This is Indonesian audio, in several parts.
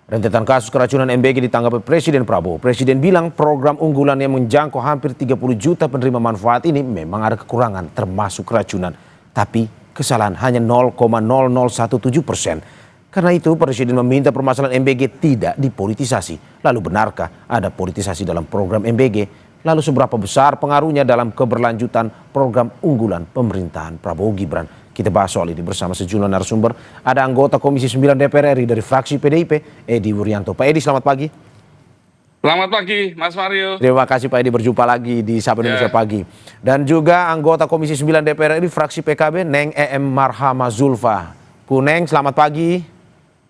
Rentetan kasus keracunan MBG ditanggapi Presiden Prabowo. Presiden bilang program unggulan yang menjangkau hampir 30 juta penerima manfaat ini memang ada kekurangan termasuk keracunan. Tapi kesalahan hanya 0,0017%. Karena itu Presiden meminta permasalahan MBG tidak dipolitisasi. Lalu benarkah ada politisasi dalam program MBG? Lalu seberapa besar pengaruhnya dalam keberlanjutan program unggulan pemerintahan Prabowo Gibran? Kita bahas soal ini bersama sejumlah narasumber. Ada anggota Komisi 9 DPR RI dari fraksi PDIP, Edi Wuryanto. Pak Edi, selamat pagi. Selamat pagi, Mas Mario. Terima kasih Pak Edi, berjumpa lagi di Sapa Indonesia Pagi. Dan juga anggota Komisi 9 DPR RI fraksi PKB, Neng EM Marhama Zulfa. Bu Neng, selamat pagi.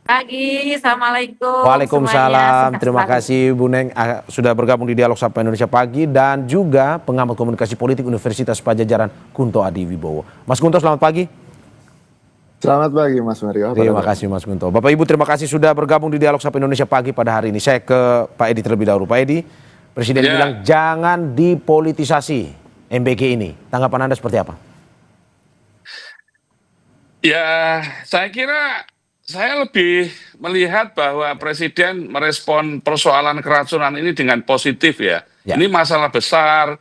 Pagi, Assalamualaikum. Waalaikumsalam. Terima kasih Bu Neng sudah bergabung di Dialog Sapa Indonesia Pagi, dan juga pengamat komunikasi politik Universitas Padjadjaran Kunto Adi Wibowo. Mas Kunto, selamat pagi. Selamat pagi Mas Mario. Terima kasih Mas Kunto. Bapak Ibu, terima kasih sudah bergabung di Dialog Sapa Indonesia Pagi pada hari ini. Saya ke Pak Edi terlebih dahulu. Pak Edi, Presiden bilang jangan dipolitisasi MBG ini. Tanggapan Anda seperti apa? Ya, saya lebih melihat bahwa Presiden merespon persoalan keracunan ini dengan positif ya. Ini masalah besar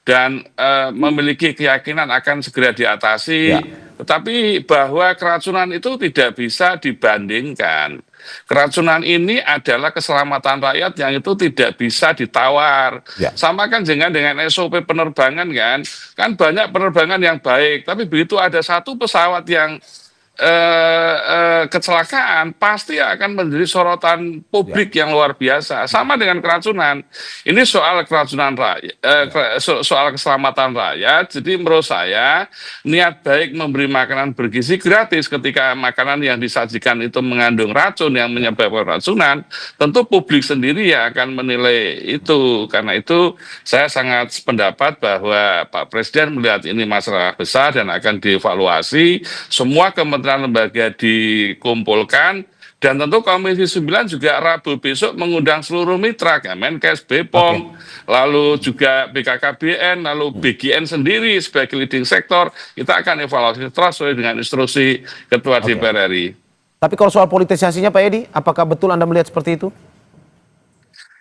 dan memiliki keyakinan akan segera diatasi. Tetapi bahwa keracunan itu tidak bisa dibandingkan. Keracunan ini adalah keselamatan rakyat yang itu tidak bisa ditawar. Sama kan dengan SOP penerbangan kan banyak penerbangan yang baik. Tapi begitu ada satu pesawat yang kecelakaan pasti akan menjadi sorotan publik yang luar biasa. Sama dengan keracunan. Ini soal keracunan rakyat, soal keselamatan rakyat. Jadi menurut saya niat baik memberi makanan bergizi gratis ketika makanan yang disajikan itu mengandung racun yang menyebabkan keracunan, tentu publik sendiri yang akan menilai itu. Karena itu saya sangat sependapat bahwa Pak Presiden melihat ini masalah besar dan akan dievaluasi. Semua kementerian lembaga dikumpulkan, dan tentu Komisi 9 juga Rabu besok mengundang seluruh mitra, Kemenkes, BPOM, lalu juga BKKBN, lalu BGN sendiri sebagai leading sektor. Kita akan evaluasi terus sesuai dengan instruksi Ketua DPR RI. Tapi kalau soal politisasinya Pak Edi, apakah betul Anda melihat seperti itu?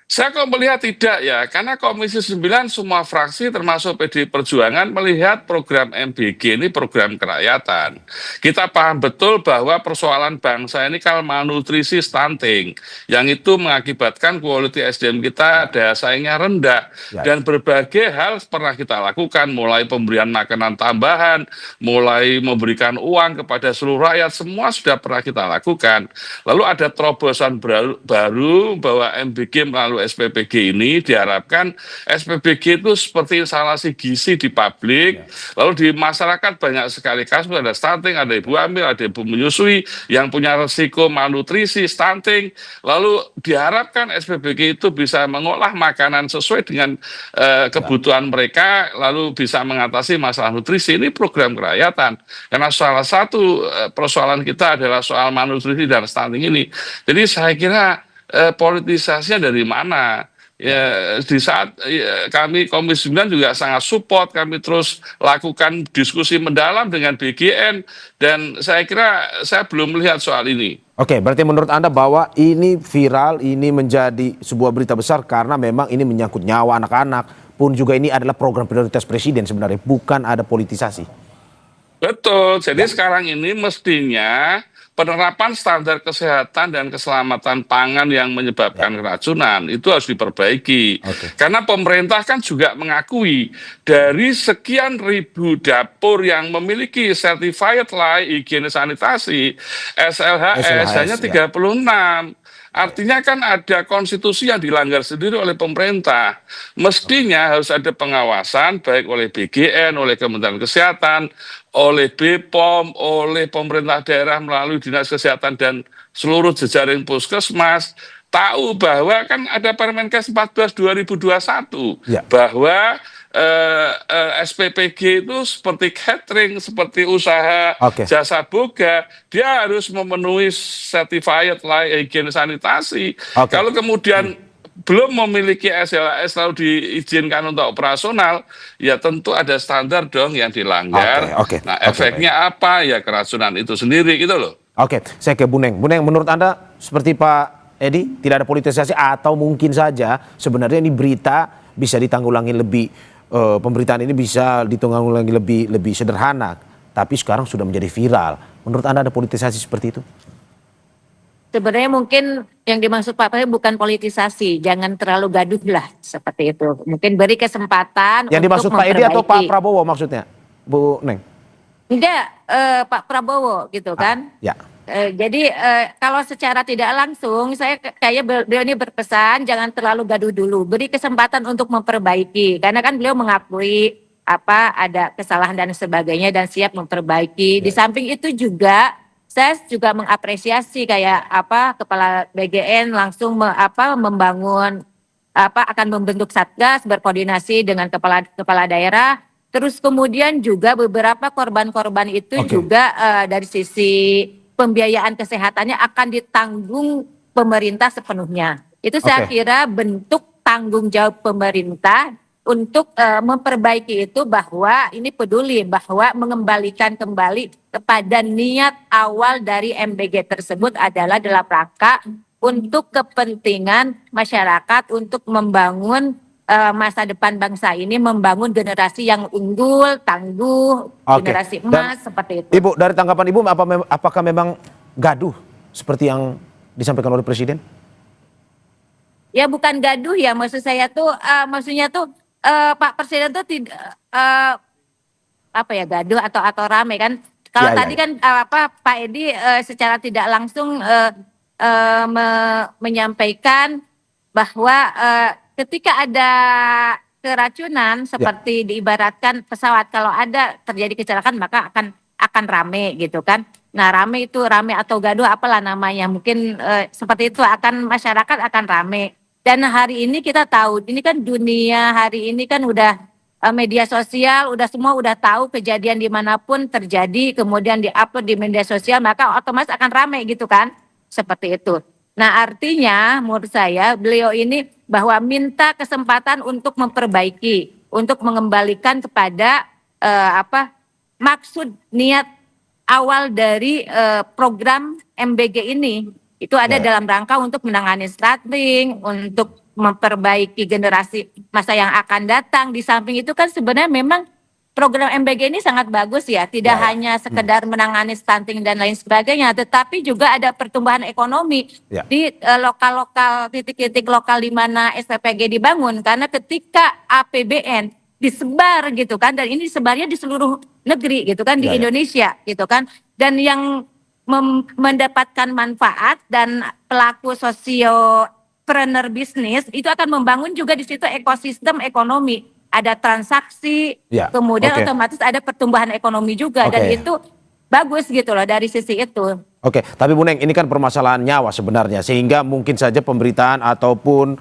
Saya kok melihat tidak ya, karena Komisi 9 semua fraksi termasuk PDI Perjuangan melihat program MBG ini program kerakyatan. Kita paham betul bahwa persoalan bangsa ini kan malnutrisi stunting, yang itu mengakibatkan quality SDM kita daya saingnya rendah. Dan berbagai hal pernah kita lakukan, mulai pemberian makanan tambahan, mulai memberikan uang kepada seluruh rakyat, semua sudah pernah kita lakukan. Lalu ada terobosan baru bahwa MBG melalui SPPG ini diharapkan SPPG itu seperti instalasi gizi di publik, lalu di masyarakat banyak sekali kasus, ada stunting, ada ibu hamil, ada ibu menyusui yang punya resiko malnutrisi, stunting, lalu diharapkan SPPG itu bisa mengolah makanan sesuai dengan kebutuhan mereka, lalu bisa mengatasi masalah nutrisi. Ini program kerakyatan, karena salah satu persoalan kita adalah soal malnutrisi dan stunting ini. Jadi saya kira politisasinya dari mana? Ya, di saat kami Komisi 9 juga sangat support, kami terus lakukan diskusi mendalam dengan BGN, dan saya kira saya belum melihat soal ini. Oke, berarti menurut Anda bahwa ini viral, ini menjadi sebuah berita besar karena memang ini menyangkut nyawa anak-anak, pun juga ini adalah program prioritas Presiden sebenarnya, bukan ada politisasi. Betul, jadi sekarang ini mestinya penerapan standar kesehatan dan keselamatan pangan yang menyebabkan keracunan itu harus diperbaiki. Karena pemerintah kan juga mengakui dari sekian ribu dapur yang memiliki certified layak higienis sanitasi SLHS hanya 36. Artinya kan ada konstitusi yang dilanggar sendiri oleh pemerintah. Mestinya harus ada pengawasan baik oleh BGN, oleh Kementerian Kesehatan, oleh BPOM, oleh pemerintah daerah melalui Dinas Kesehatan dan seluruh jejaring puskesmas. Tahu bahwa kan ada Permenkes 14 2021 bahwa SPPG itu seperti catering, seperti usaha jasa boga, dia harus memenuhi certified layak higienis sanitasi. Kalau kemudian belum memiliki SLHS lalu diizinkan untuk operasional, ya tentu ada standar dong yang dilanggar. Nah, efeknya apa? Ya keracunan itu sendiri gitu loh. Saya ke Bu Neng. Bu Neng, menurut Anda seperti Pak Edi, tidak ada politisasi atau mungkin saja sebenarnya ini berita bisa ditanggulangi lebih, pemberitaan ini bisa ditanggulangi lebih sederhana, tapi sekarang sudah menjadi viral. Menurut Anda ada politisasi seperti itu? Sebenarnya mungkin yang dimaksud Pak Prabowo bukan politisasi, jangan terlalu gaduh lah seperti itu. Mungkin beri kesempatan Yang untuk dimaksud Pak Edi atau Pak memperbaiki. Prabowo maksudnya, Bu Neng? Enggak, Pak Prabowo gitu kan. Ya. Jadi kalau secara tidak langsung saya kayak beliau ini berpesan jangan terlalu gaduh dulu, beri kesempatan untuk memperbaiki karena kan beliau mengakui apa ada kesalahan dan sebagainya dan siap memperbaiki. Di samping itu juga saya juga mengapresiasi kayak apa kepala BGN langsung membangun akan membentuk satgas berkoordinasi dengan kepala daerah. Terus kemudian juga beberapa korban-korban itu Oke. juga dari sisi pembiayaan kesehatannya akan ditanggung pemerintah sepenuhnya. Itu saya Oke. kira bentuk tanggung jawab pemerintah untuk memperbaiki itu bahwa ini peduli bahwa mengembalikan kembali kepada niat awal dari MBG tersebut adalah dalam rangka untuk kepentingan masyarakat untuk membangun masa depan bangsa ini, membangun generasi yang unggul, tangguh, Oke. generasi Dan emas seperti itu. Ibu, dari tanggapan Ibu, apakah memang gaduh seperti yang disampaikan oleh Presiden? Ya bukan gaduh ya, maksud saya tuh maksudnya tuh Pak Presiden tuh tidak apa ya gaduh atau rame kan. Kalau Ya, ya, tadi ya. kan Pak Edi secara tidak langsung menyampaikan bahwa ketika ada keracunan seperti diibaratkan pesawat kalau ada terjadi kecelakaan maka akan rame gitu kan. Nah rame itu rame atau gaduh apalah namanya mungkin seperti itu akan masyarakat akan rame. Dan hari ini kita tahu ini kan dunia hari ini kan udah media sosial udah semua udah tahu kejadian dimanapun terjadi kemudian diupload di media sosial maka otomatis akan rame gitu kan seperti itu. Nah artinya menurut saya beliau ini bahwa minta kesempatan untuk memperbaiki untuk mengembalikan kepada maksud niat awal dari program MBG ini itu ada Ya. dalam rangka untuk menangani stunting, untuk memperbaiki generasi masa yang akan datang. Di samping itu kan sebenarnya memang program MBG ini sangat bagus ya, tidak Ya. hanya sekedar menangani stunting dan lain sebagainya, tetapi juga ada pertumbuhan ekonomi Ya. di lokal-lokal titik-titik lokal di mana SPPG dibangun. Karena ketika APBN disebar gitu kan, dan ini sebarnya di seluruh negeri gitu kan di Ya, ya. Indonesia gitu kan, dan yang mendapatkan manfaat dan pelaku sosiopreneur bisnis itu akan membangun juga di situ ekosistem ekonomi. Ada transaksi, Ya, kemudian oke. otomatis ada pertumbuhan ekonomi juga dan Oke. itu bagus gitu loh dari sisi itu. Oke, tapi Bu Neng, ini kan permasalahan nyawa sebenarnya, sehingga mungkin saja pemberitaan ataupun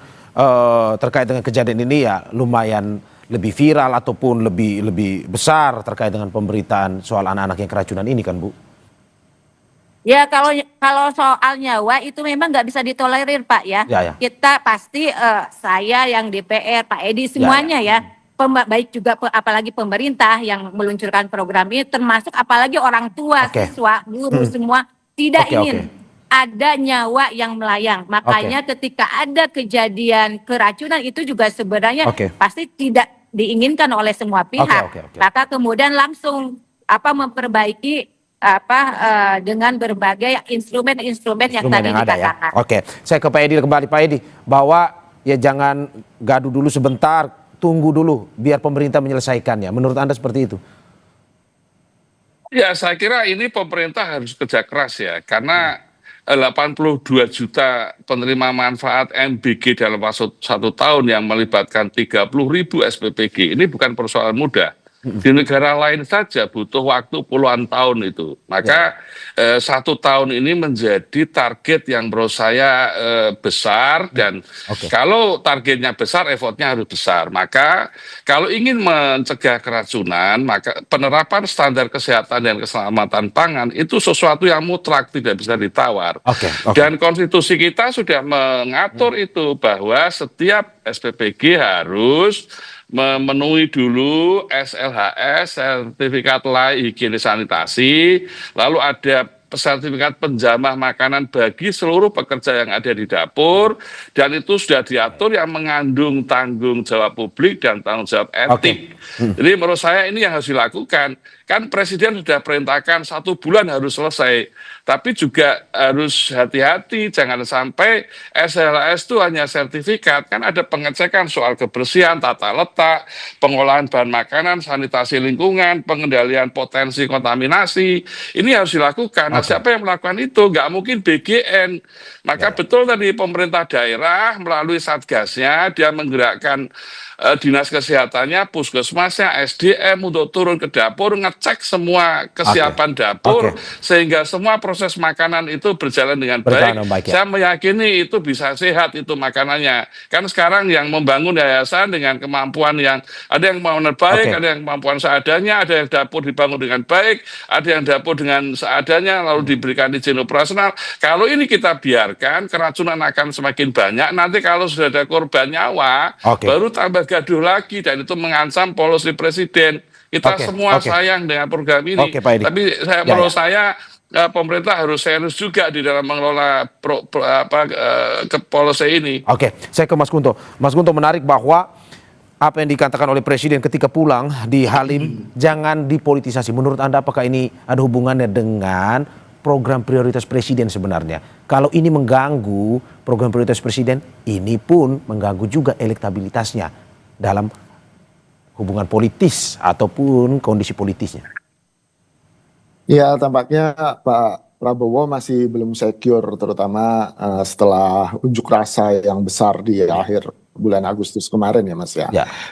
terkait dengan kejadian ini ya lumayan lebih viral ataupun lebih besar terkait dengan pemberitaan soal anak-anak yang keracunan ini kan, Bu? Ya kalau soal nyawa itu memang nggak bisa ditolerir Pak ya. Ya, ya. Kita pasti saya yang DPR, Pak Edi semuanya ya. Baik juga apalagi pemerintah yang meluncurkan program ini termasuk apalagi orang tua, Oke. siswa, guru semua tidak Oke, ingin oke. ada nyawa yang melayang. Makanya ketika ada kejadian keracunan itu juga sebenarnya Oke. pasti tidak diinginkan oleh semua pihak. oke. Maka kemudian langsung memperbaiki dengan berbagai instrumen-instrumen yang Instrumen tadi yang ada ya. dikatakan. Oke, saya ke Pak Edi kembali, Pak Edi, bahwa ya jangan gaduh dulu sebentar, tunggu dulu biar pemerintah menyelesaikannya. Menurut Anda seperti itu? Ya, saya kira ini pemerintah harus kerja keras ya, karena 82 juta penerima manfaat MBG dalam waktu 1 tahun yang melibatkan 30.000 SPPG, ini bukan persoalan mudah. Di negara lain saja butuh waktu puluhan tahun itu. Maka 1 tahun ini menjadi target yang menurut saya besar dan Oke. kalau targetnya besar, effortnya harus besar. Maka kalau ingin mencegah keracunan, maka penerapan standar kesehatan dan keselamatan pangan itu sesuatu yang mutlak, tidak bisa ditawar. Oke. Dan konstitusi kita sudah mengatur itu bahwa setiap SPPG harus memenuhi dulu SLHS, sertifikat layak higienis sanitasi, lalu ada sertifikat penjamah makanan bagi seluruh pekerja yang ada di dapur, dan itu sudah diatur yang mengandung tanggung jawab publik dan tanggung jawab etik. Jadi menurut saya ini yang harus dilakukan. Kan Presiden sudah perintahkan 1 bulan harus selesai, tapi juga harus hati-hati, jangan sampai SLAS itu hanya sertifikat, kan ada pengecekan soal kebersihan, tata letak, pengolahan bahan makanan, sanitasi lingkungan, pengendalian potensi kontaminasi, ini harus dilakukan. Nah, siapa yang melakukan itu? Nggak mungkin BGN. Maka betul tadi pemerintah daerah melalui satgasnya, dia menggerakkan dinas kesehatannya, puskesmasnya, SDM untuk turun ke dapur, ngecek semua kesiapan dapur, sehingga semua proses makanan itu berjalan dengan baik. Saya meyakini itu bisa sehat itu makanannya. Kan sekarang yang membangun yayasan dengan kemampuan yang ada yang kemampuan baik, ada yang kemampuan seadanya, ada yang dapur dibangun dengan baik, ada yang dapur dengan seadanya lalu diberikan izin operasional. Kalau ini kita biarkan, keracunan akan semakin banyak. Nanti kalau sudah ada korban nyawa, baru tambah gaduh lagi, dan itu mengancam policy Presiden. Kita semua sayang dengan program ini, tapi menurut saya pemerintah harus serius juga di dalam mengelola policy ini. Saya ke Mas Gunto. Mas Gunto, menarik bahwa apa yang dikatakan oleh Presiden ketika pulang di Halim, jangan dipolitisasi. Menurut Anda apakah ini ada hubungannya dengan program prioritas Presiden sebenarnya? Kalau ini mengganggu program prioritas Presiden, ini pun mengganggu juga elektabilitasnya dalam hubungan politis ataupun kondisi politisnya. Ya, tampaknya Pak Prabowo masih belum secure, terutama setelah unjuk rasa yang besar di akhir bulan Agustus kemarin ya Mas ya,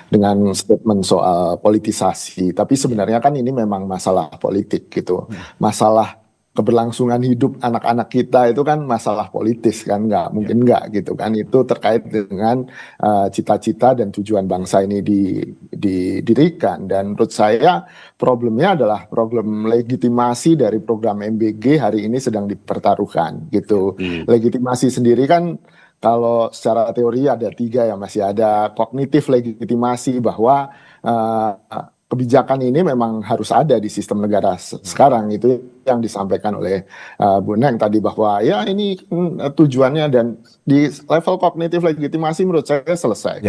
dengan statement soal politisasi. Tapi sebenarnya kan ini memang masalah politik gitu, masalah keberlangsungan hidup anak-anak kita itu kan masalah politis kan, nggak mungkin nggak gitu kan, itu terkait dengan cita-cita dan tujuan bangsa ini didirikan. Dan menurut saya problemnya adalah problem legitimasi dari program MBG hari ini sedang dipertaruhkan gitu. Legitimasi sendiri kan kalau secara teori ada 3 ya, masih ada kognitif legitimasi bahwa kebijakan ini memang harus ada di sistem negara sekarang, itu yang disampaikan oleh Bu Neng tadi, bahwa ya ini tujuannya, dan di level kognitif legitimasi menurut saya selesai.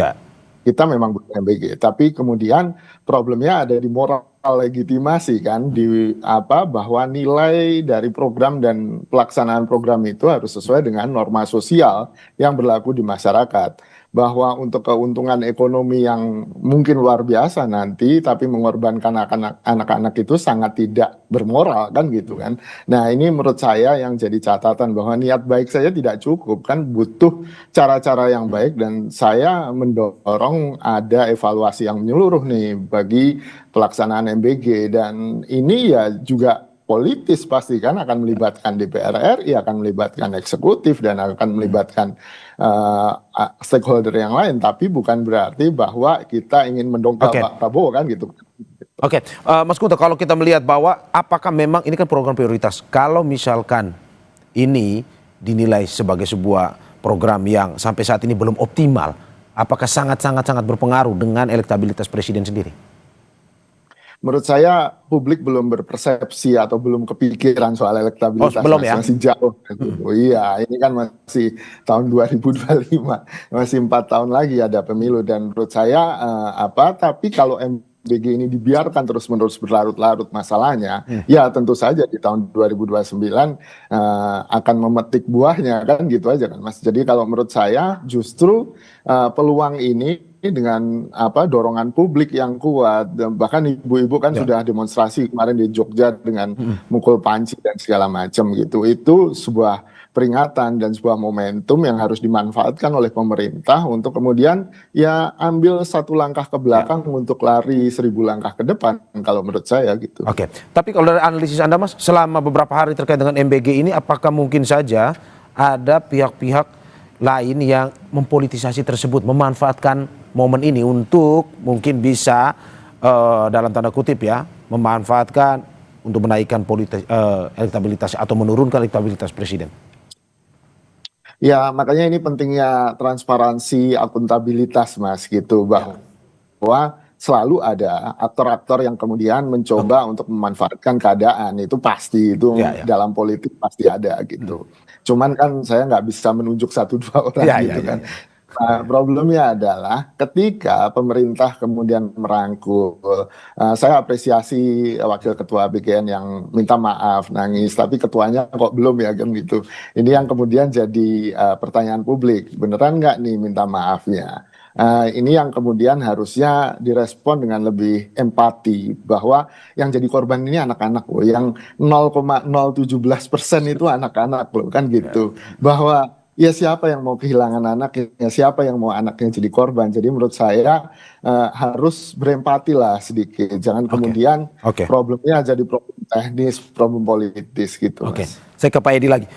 Kita memang butuh MBG, tapi kemudian problemnya ada di moral legitimasi kan, di bahwa nilai dari program dan pelaksanaan program itu harus sesuai dengan norma sosial yang berlaku di masyarakat. Bahwa untuk keuntungan ekonomi yang mungkin luar biasa nanti, tapi mengorbankan anak-anak itu sangat tidak bermoral kan gitu kan. Nah ini menurut saya yang jadi catatan, bahwa niat baik saja tidak cukup kan, butuh cara-cara yang baik, dan saya mendorong ada evaluasi yang menyeluruh nih bagi pelaksanaan MBG. Dan ini ya juga politis pasti kan, akan melibatkan DPR RI, akan melibatkan eksekutif, dan akan melibatkan stakeholder yang lain, tapi bukan berarti bahwa kita ingin mendongkrak Pak Prabowo kan gitu. Mas Gunto, kalau kita melihat bahwa apakah memang ini kan program prioritas, kalau misalkan ini dinilai sebagai sebuah program yang sampai saat ini belum optimal, apakah sangat berpengaruh dengan elektabilitas Presiden sendiri? Menurut saya publik belum berpersepsi atau belum kepikiran soal elektabilitas, masih jauh. Iya, ini kan masih tahun 2025, masih 4 tahun lagi ada pemilu, dan menurut saya tapi kalau MBG ini dibiarkan terus-menerus berlarut-larut masalahnya, ya tentu saja di tahun 2029 akan memetik buahnya kan gitu aja kan Mas. Jadi kalau menurut saya justru peluang ini dengan dorongan publik yang kuat, bahkan ibu-ibu kan sudah demonstrasi kemarin di Jogja dengan mukul panci dan segala macam gitu. Itu sebuah peringatan dan sebuah momentum yang harus dimanfaatkan oleh pemerintah untuk kemudian ya ambil 1 langkah ke belakang untuk lari 1000 langkah ke depan, kalau menurut saya gitu. Tapi kalau dari analisis Anda Mas, selama beberapa hari terkait dengan MBG ini, apakah mungkin saja ada pihak-pihak lain yang mempolitisasi tersebut, memanfaatkan momen ini untuk mungkin bisa dalam tanda kutip ya, memanfaatkan untuk menaikkan elektabilitas atau menurunkan elektabilitas Presiden? Ya makanya ini pentingnya transparansi, akuntabilitas Mas gitu, bahwa selalu ada aktor-aktor yang kemudian mencoba untuk memanfaatkan keadaan. Itu pasti, itu dalam politik pasti ada gitu. Cuman kan saya nggak bisa menunjuk satu dua orang gitu kan. Nah, problemnya adalah ketika pemerintah kemudian merangkul, saya apresiasi Wakil Ketua BGN yang minta maaf, nangis, tapi ketuanya kok belum ya kan gitu. Ini yang kemudian jadi pertanyaan publik, beneran nggak nih minta maafnya? Ini yang kemudian harusnya direspon dengan lebih empati, bahwa yang jadi korban ini anak-anak loh, yang 0,017% itu anak-anak loh kan gitu, bahwa ya siapa yang mau kehilangan anaknya, siapa yang mau anaknya jadi korban. Jadi menurut saya harus berempati lah sedikit, jangan kemudian problemnya jadi problem teknis, problem politis gitu. Mas. Saya ke Pak Edi lagi.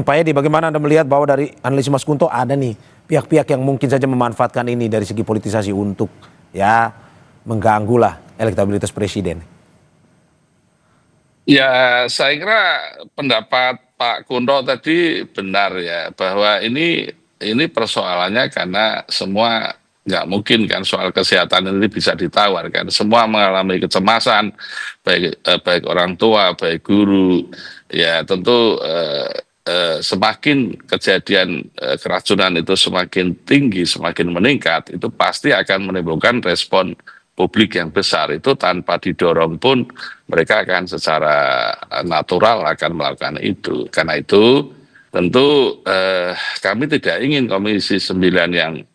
Pak Edi, bagaimana Anda melihat bahwa dari analisis Mas Kunto ada nih pihak-pihak yang mungkin saja memanfaatkan ini dari segi politisasi untuk ya mengganggu lah elektabilitas presiden? Ya, saya kira pendapat Pak Kunto tadi benar ya, bahwa ini persoalannya karena semua nggak mungkin kan soal kesehatan ini bisa ditawar kan. Semua mengalami kecemasan, baik orang tua, baik guru. Ya tentu semakin kejadian keracunan itu semakin tinggi, semakin meningkat, itu pasti akan menimbulkan respon publik yang besar. Itu tanpa didorong pun mereka akan secara natural akan melakukan itu. Karena itu tentu kami tidak ingin Komisi 9 yang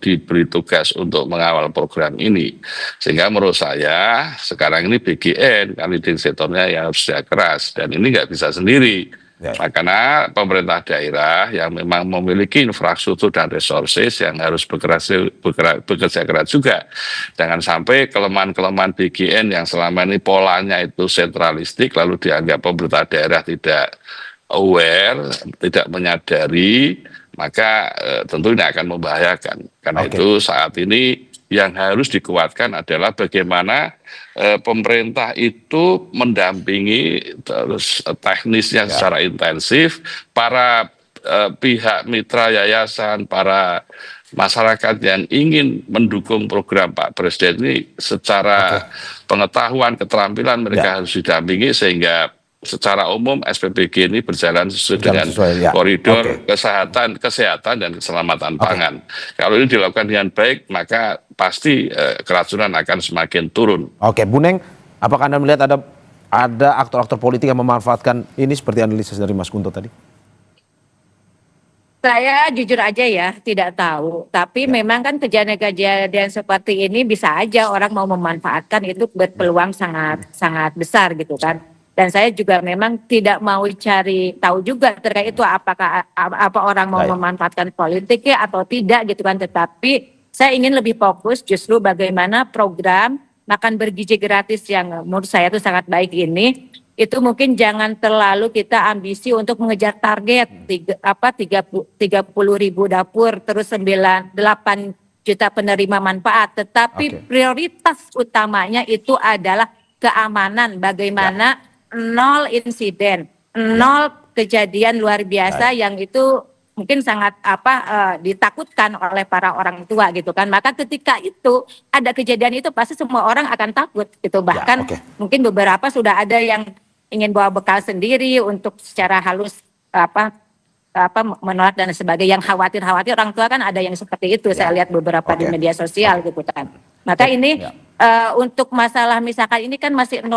diberi tugas untuk mengawal program ini. Sehingga menurut saya sekarang ini BGN kan leading sektornya yang harus kerja keras, dan ini nggak bisa sendiri. Karena pemerintah daerah yang memang memiliki infrastruktur dan resources yang harus bekerja keras juga. Jangan sampai kelemahan-kelemahan BGN yang selama ini polanya itu sentralistik, lalu dianggap pemerintah daerah tidak aware, tidak menyadari, maka tentu ini akan membahayakan. Karena itu saat ini yang harus dikuatkan adalah bagaimana pemerintah itu mendampingi terus teknisnya secara intensif, para pihak mitra yayasan, para masyarakat yang ingin mendukung program Pak Presiden ini secara pengetahuan, keterampilan mereka harus didampingi sehingga secara umum SPBG ini berjalan sesuai dengan koridor kesehatan dan keselamatan pangan. Kalau ini dilakukan dengan baik, maka pasti keracunan akan semakin turun. Bu Neng, apakah Anda melihat ada aktor-aktor politik yang memanfaatkan ini seperti analisis dari Mas Kunto tadi? Saya jujur aja ya tidak tahu, tapi memang kan kejadian-kejadian seperti ini bisa aja orang mau memanfaatkan, itu berpeluang sangat besar gitu kan. Dan saya juga memang tidak mau cari tahu juga terkait itu apakah orang mau memanfaatkan politik ya atau tidak gitu kan. Tetapi saya ingin lebih fokus justru bagaimana program makan bergizi gratis yang menurut saya itu sangat baik ini, itu mungkin jangan terlalu kita ambisi untuk mengejar target 30.000 dapur terus 8 juta penerima manfaat. Tetapi prioritas utamanya itu adalah keamanan, bagaimana 0 insiden, 0 kejadian luar biasa yang itu mungkin sangat ditakutkan oleh para orang tua gitu kan. Maka ketika itu ada kejadian itu pasti semua orang akan takut gitu. Bahkan mungkin beberapa sudah ada yang ingin bawa bekal sendiri untuk secara halus menolak dan sebagainya. Yang khawatir orang tua kan ada yang seperti itu. Saya lihat beberapa di media sosial gitu kan. Maka ini untuk masalah misalkan ini kan masih 1%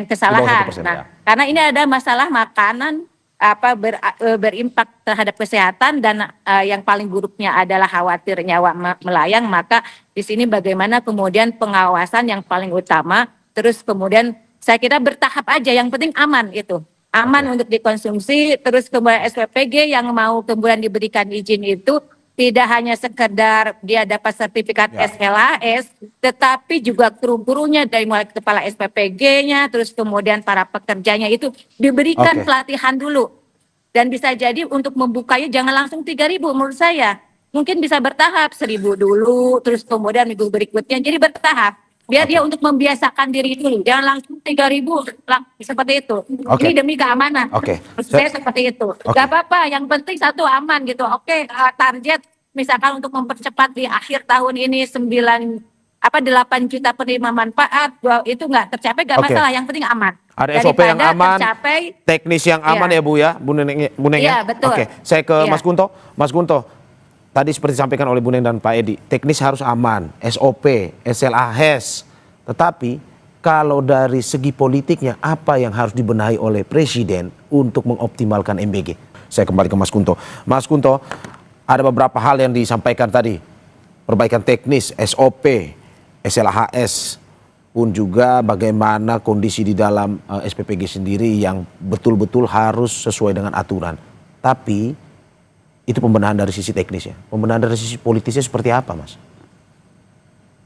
kesalahan. Karena ini ada masalah makanan berimpak terhadap kesehatan dan yang paling buruknya adalah khawatir nyawa melayang, maka di sini bagaimana kemudian pengawasan yang paling utama, terus kemudian saya kira bertahap aja, yang penting aman itu. Aman untuk dikonsumsi, terus kemudian SPPG yang mau kemudian diberikan izin itu tidak hanya sekedar dia dapat sertifikat SLAS, tetapi juga kru-krunya dari mulai kepala SPPG-nya, terus kemudian para pekerjanya itu diberikan pelatihan dulu. Dan bisa jadi untuk membukanya jangan langsung 3.000 menurut saya. Mungkin bisa bertahap 1.000 dulu, terus kemudian minggu berikutnya, jadi bertahap. Biar dia untuk membiasakan diri dulu, jangan langsung 3.000 seperti itu. Ini demi keamanan. Saya seperti itu. Gak apa-apa, yang penting satu aman gitu. Target misalkan untuk mempercepat di akhir tahun ini 8 juta penerima manfaat, itu nggak tercapai nggak Oke. masalah, yang penting aman. Ada SOP yang Daripada aman, tercapai, teknis yang aman Iya. ya Bu ya, Bu Neneng ya? Iya, betul. Oke, saya ke Iya. Mas Kunto. Mas Kunto, tadi seperti disampaikan oleh Bu Neneng dan Pak Edi, teknis harus aman, SOP, SLAHES. Tetapi kalau dari segi politiknya, apa yang harus dibenahi oleh Presiden untuk mengoptimalkan MBG? Saya kembali ke Mas Kunto. Mas Kunto, ada beberapa hal yang disampaikan tadi. Perbaikan teknis, SOP, SLAHS, pun juga bagaimana kondisi di dalam SPPG sendiri yang betul-betul harus sesuai dengan aturan. Tapi itu pembenahan dari sisi teknisnya. Pembenahan dari sisi politisnya seperti apa, Mas?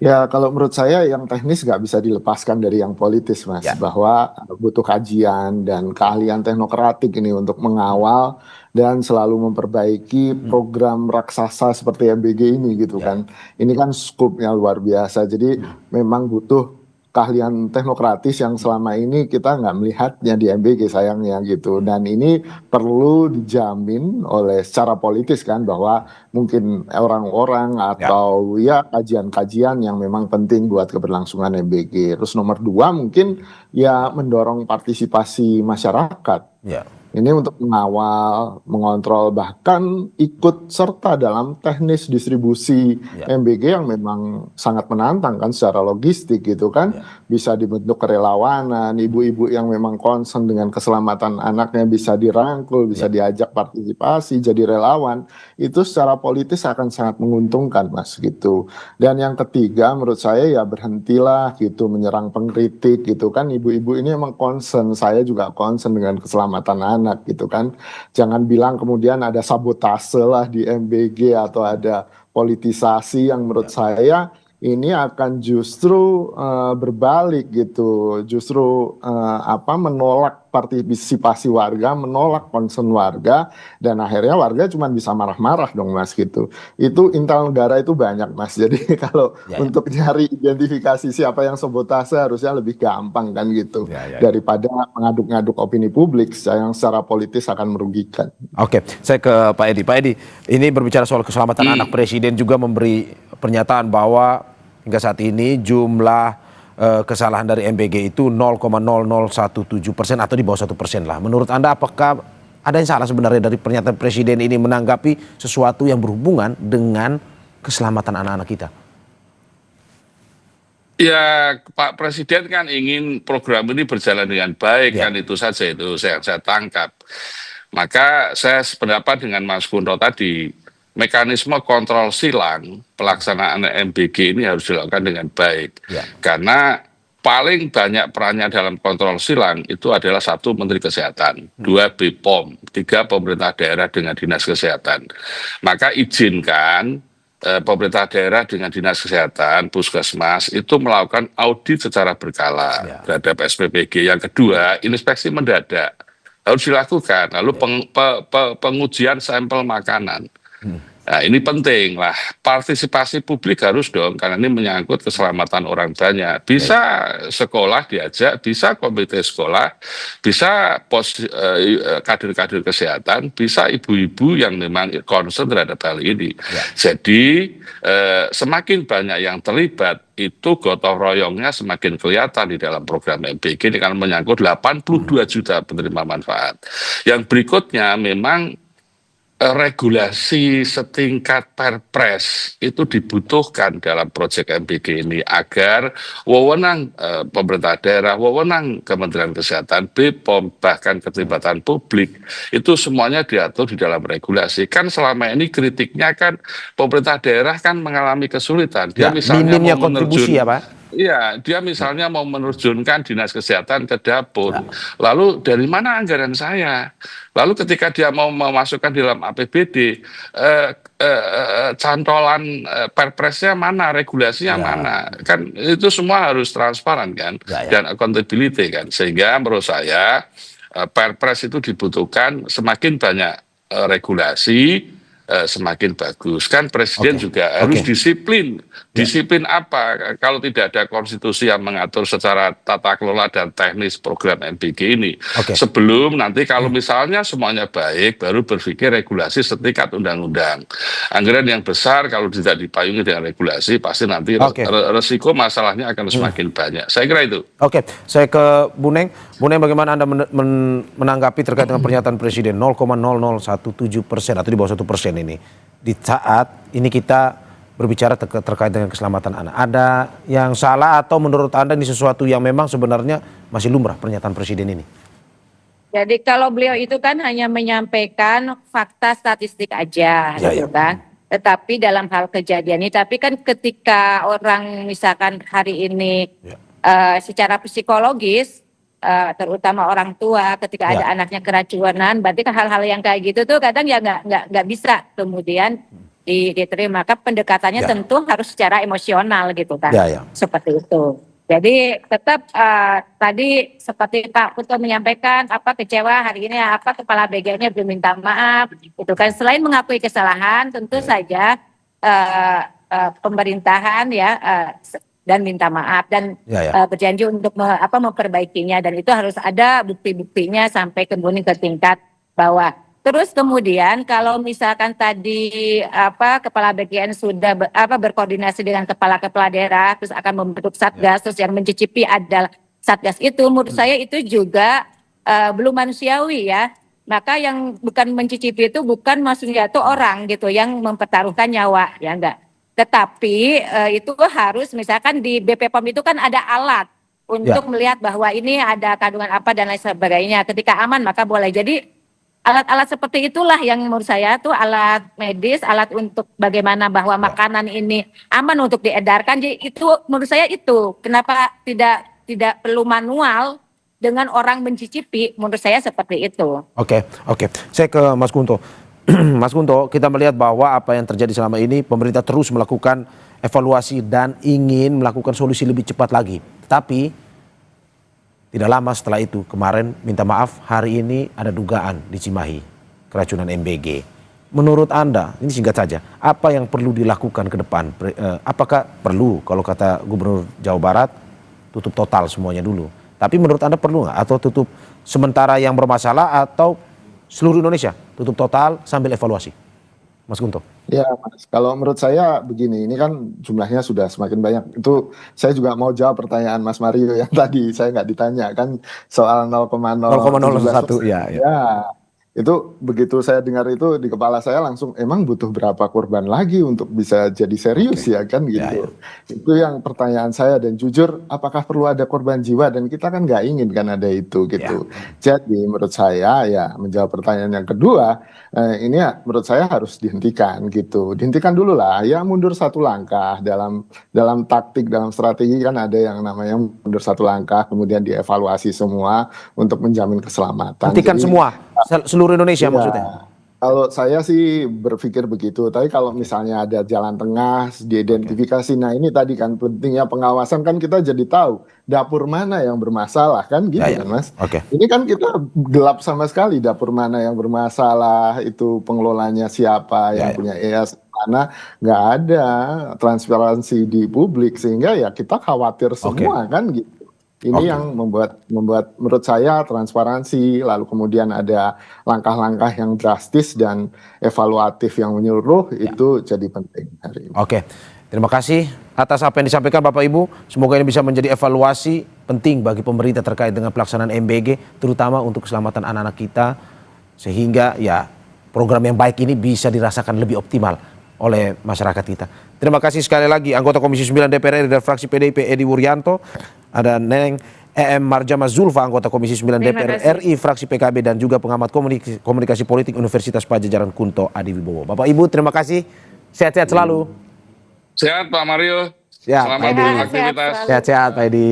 Ya, kalau menurut saya yang teknis nggak bisa dilepaskan dari yang politis, Mas. Ya. Bahwa butuh kajian dan keahlian teknokratik ini untuk mengawal dan selalu memperbaiki program raksasa seperti MBG ini gitu Ya. kan. Ini kan skupnya luar biasa. Jadi memang butuh keahlian teknokratis yang selama ini kita nggak melihatnya di MBG sayangnya gitu. Dan ini perlu dijamin oleh secara politis kan, bahwa mungkin orang-orang atau ya kajian-kajian yang memang penting buat keberlangsungan MBG. Terus nomor 2 mungkin ya mendorong partisipasi masyarakat. Ya. Ini untuk mengawal, mengontrol, bahkan ikut serta dalam teknis distribusi Ya. MBG yang memang sangat menantang kan secara logistik gitu kan. Ya. Bisa dibentuk kerelawanan, ibu-ibu yang memang concern dengan keselamatan anaknya bisa dirangkul, bisa diajak partisipasi, jadi relawan. Itu secara politis akan sangat menguntungkan, Mas, gitu. Dan yang ketiga menurut saya ya berhentilah gitu menyerang pengkritik gitu kan. Ibu-ibu ini emang concern, saya juga concern dengan keselamatan anak gitu kan. Jangan bilang kemudian ada sabotase lah di MBG atau ada politisasi yang menurut saya ini akan justru berbalik gitu. Justru menolak partisipasi warga, menolak concern warga, dan akhirnya warga cuma bisa marah-marah dong, Mas, gitu. Itu intel negara itu banyak, Mas. Jadi kalau untuk nyari identifikasi siapa yang sabotase harusnya lebih gampang kan gitu. Daripada mengaduk-ngaduk opini publik yang secara politis akan merugikan. Oke, saya ke Pak Edi. Pak Edi, ini berbicara soal keselamatan anak, Presiden juga memberi pernyataan bahwa hingga saat ini jumlah kesalahan dari MBG itu 0,0017% atau di bawah 1% lah. Menurut Anda apakah ada yang salah sebenarnya dari pernyataan Presiden ini menanggapi sesuatu yang berhubungan dengan keselamatan anak-anak kita? Ya, Pak Presiden kan ingin program ini berjalan dengan baik, kan itu saja itu saya tangkap. Maka saya sependapat dengan Mas Kunto tadi, mekanisme kontrol silang pelaksanaan MBG ini harus dilakukan dengan baik. Karena paling banyak perannya dalam kontrol silang itu adalah 1 Menteri Kesehatan, 2 BPOM, 3 pemerintah daerah dengan dinas kesehatan. Maka izinkan pemerintah daerah dengan dinas kesehatan, puskesmas itu melakukan audit secara berkala terhadap SPPG. Yang kedua, inspeksi mendadak harus dilakukan. Lalu pengujian sampel makanan. Nah, ini penting lah, partisipasi publik harus dong, karena ini menyangkut keselamatan orang banyak. Bisa sekolah diajak, bisa komite sekolah, bisa kader-kader kesehatan, bisa ibu-ibu yang memang concern terhadap hal ini. Jadi semakin banyak yang terlibat, itu gotong royongnya semakin kelihatan di dalam program MBG. Ini kan menyangkut 82 juta penerima manfaat. Yang berikutnya memang regulasi setingkat Perpres itu dibutuhkan dalam proyek MBG ini agar wewenang pemerintah daerah, wewenang Kementerian Kesehatan, BPOM, bahkan keterlibatan publik itu semuanya diatur di dalam regulasi. Kan selama ini kritiknya kan pemerintah daerah kan mengalami kesulitan. Dia misalnya minimnya kontribusi ya, Pak? Iya, dia misalnya mau menerjunkan dinas kesehatan ke dapur. Lalu dari mana anggaran saya? Lalu ketika dia mau memasukkan di dalam APBD, cantolan perpresnya mana, regulasinya mana? Kan itu semua harus transparan kan, dan accountability kan. Sehingga menurut saya perpres itu dibutuhkan, semakin banyak regulasi, semakin bagus. Kan Presiden juga harus disiplin Disiplin apa kalau tidak ada konstitusi yang mengatur secara tata kelola dan teknis program MBG ini? Sebelum nanti kalau misalnya semuanya baik, baru berpikir regulasi setingkat undang-undang. Anggaran yang besar kalau tidak dipayungi dengan regulasi, pasti nanti resiko masalahnya akan semakin banyak. Saya kira itu. Saya ke Bu Neng. Bu Neng, bagaimana Anda menanggapi terkait dengan pernyataan Presiden 0,0017% atau di bawah 1% ini? Di saat ini kita berbicara terkait dengan keselamatan anak. Ada yang salah atau menurut Anda ini sesuatu yang memang sebenarnya masih lumrah pernyataan Presiden ini? Jadi kalau beliau itu kan hanya menyampaikan fakta statistik aja, gitu kan. Tetapi dalam hal kejadian ini, tapi kan ketika orang misalkan hari ini secara psikologis, terutama orang tua ketika ada anaknya keracunan, berarti kan hal-hal yang kayak gitu tuh kadang ya nggak bisa kemudian diterima. Maka pendekatannya tentu harus secara emosional gitu kan, seperti itu. Jadi tetap tadi seperti Pak Putu menyampaikan kecewa hari ini kepala BG-nya belum minta maaf itu kan. Selain mengakui kesalahan tentu saja pemerintahan dan minta maaf dan berjanji untuk memperbaikinya, dan itu harus ada bukti-buktinya sampai kemudian ke tingkat bawah. Terus kemudian kalau misalkan tadi kepala BGN sudah berkoordinasi dengan kepala-kepala daerah terus akan membentuk satgas, terus yang mencicipi adalah satgas itu, menurut saya itu juga belum manusiawi ya. Maka yang bukan mencicipi itu bukan maksudnya itu orang gitu yang mempertaruhkan nyawa, ya enggak. Tetapi itu harus misalkan di BP POM itu kan ada alat untuk melihat bahwa ini ada kandungan apa dan lain sebagainya. Ketika aman maka boleh. Jadi alat-alat seperti itulah yang menurut saya tuh alat medis, alat untuk bagaimana bahwa makanan ini aman untuk diedarkan. Jadi itu menurut saya itu kenapa tidak perlu manual dengan orang mencicipi, menurut saya seperti itu. Oke. Saya ke Mas Kunto. Mas Kunto, kita melihat bahwa apa yang terjadi selama ini pemerintah terus melakukan evaluasi dan ingin melakukan solusi lebih cepat lagi. Tapi tidak lama setelah itu, kemarin minta maaf, hari ini ada dugaan di Cimahi, keracunan MBG. Menurut Anda, ini singkat saja, apa yang perlu dilakukan ke depan? Apakah perlu, kalau kata Gubernur Jawa Barat, tutup total semuanya dulu? Tapi menurut Anda perlu nggak? Atau tutup sementara yang bermasalah, atau seluruh Indonesia tutup total sambil evaluasi? Mas Kunto. Ya Mas, kalau menurut saya begini, ini kan jumlahnya sudah semakin banyak. Itu saya juga mau jawab pertanyaan Mas Mario yang tadi saya nggak ditanya kan soal 0,001 ya. Itu begitu saya dengar itu di kepala saya langsung emang butuh berapa korban lagi untuk bisa jadi serius ya kan gitu. Itu yang pertanyaan saya, dan jujur apakah perlu ada korban jiwa, dan kita kan nggak ingin kan ada itu gitu. Jadi menurut saya ya menjawab pertanyaan yang kedua, ini ya menurut saya harus dihentikan gitu. Dihentikan dulu lah, ya mundur satu langkah dalam taktik, dalam strategi kan ada yang namanya mundur satu langkah kemudian dievaluasi semua untuk menjamin keselamatan. Hentikan semua seluruh Indonesia maksudnya. Kalau saya sih berpikir begitu, tapi kalau misalnya ada jalan tengah diidentifikasi, nah ini tadi kan pentingnya pengawasan, kan kita jadi tahu dapur mana yang bermasalah kan gitu kan Mas. Ini kan kita gelap sama sekali, dapur mana yang bermasalah, itu pengelolanya siapa, yang punya EAS mana, nggak ada transparansi di publik, sehingga ya kita khawatir semua kan gitu. Ini yang membuat menurut saya transparansi, lalu kemudian ada langkah-langkah yang drastis dan evaluatif yang menyeluruh itu jadi penting hari ini. Terima kasih atas apa yang disampaikan Bapak Ibu. Semoga ini bisa menjadi evaluasi penting bagi pemerintah terkait dengan pelaksanaan MBG, terutama untuk keselamatan anak-anak kita, sehingga ya program yang baik ini bisa dirasakan lebih optimal oleh masyarakat kita. Terima kasih sekali lagi anggota Komisi 9 DPR RI dari fraksi PDIP Edi Wuryanto, ada Neneng Marjama Zulfa, anggota Komisi 9 DPR RI fraksi PKB, dan juga pengamat komunikasi politik Universitas Padjadjaran Kunto Adiwibowo. Bapak Ibu terima kasih, sehat-sehat selalu. Sehat Pak Mario. Sehat, selamat beraktivitas. Sehat-sehat Pak Edi.